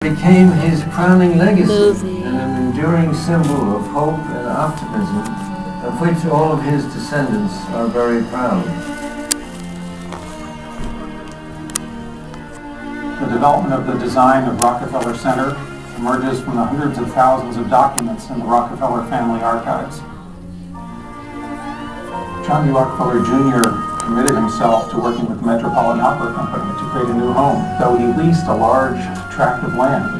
Became his crowning legacy and an enduring symbol of hope and optimism, of which all of his descendants are very proud. The development of the design of Rockefeller Center emerges from the hundreds of thousands of documents in the Rockefeller family archives. John D. Rockefeller Jr. committed himself to working with the Metropolitan Opera Company to create a new home, though he leased a large tract of land.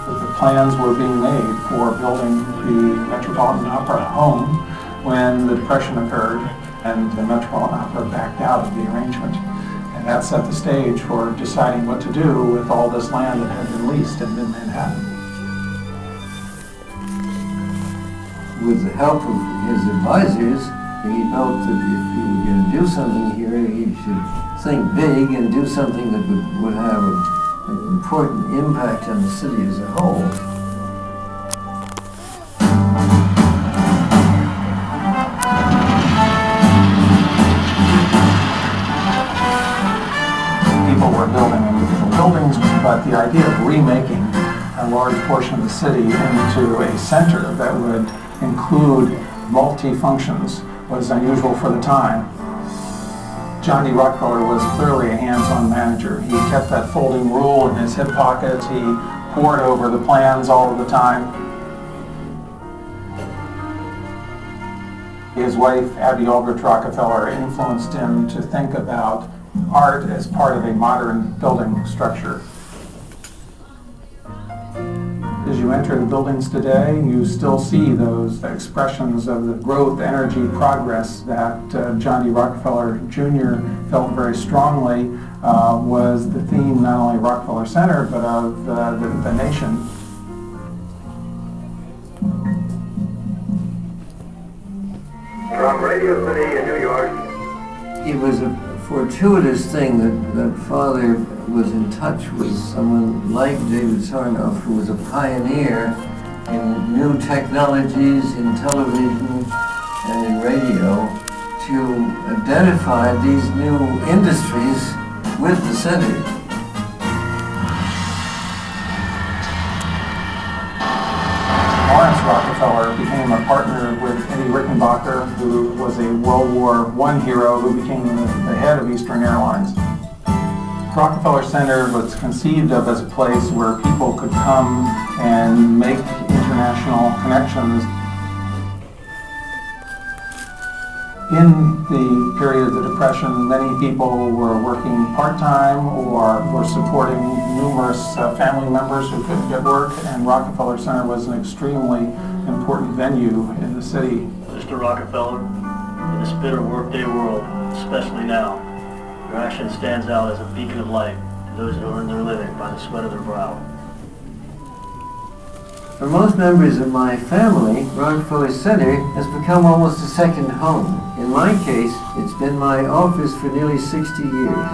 The plans were being made for building the Metropolitan Opera home when the Depression occurred and the Metropolitan Opera backed out of the arrangement. And that set the stage for deciding what to do with all this land that had been leased in Manhattan. With the help of his advisors, he felt that if he were going to do something here, he should think big and do something that would have an important impact on the city as a whole. People were building individual buildings, but the idea of remaking a large portion of the city into a center that would include multi-functions was unusual for the time. John D. Rockefeller was clearly a hands-on manager. He kept that folding rule in his hip pocket. He pored over the plans all of the time. His wife, Abby Aldrich Rockefeller, influenced him to think about art as part of a modern building structure. As you enter the buildings today, you still see those expressions of the growth, energy, progress that John D. Rockefeller Jr. felt very strongly was the theme not only of Rockefeller Center, but of the nation. From Radio City in New York. It was a fortuitous thing that Father was in touch with someone like David Sarnoff, who was a pioneer in new technologies in television and in radio, to identify these new industries with the city. Lawrence Rockefeller became a partner with Eddie Rickenbacker, who was a World War I hero who became the head of Eastern Airlines. Rockefeller Center was conceived of as a place where people could come and make international connections. In the period of the Depression, many people were working part-time or were supporting numerous family members who couldn't get work, and Rockefeller Center was an extremely important venue in the city. Mr. Rockefeller, in this bitter workday world, especially now, your action stands out as a beacon of light to those who earn their living by the sweat of their brow. For most members of my family, Rockefeller Center has become almost a second home. In my case, it's been my office for nearly 60 years.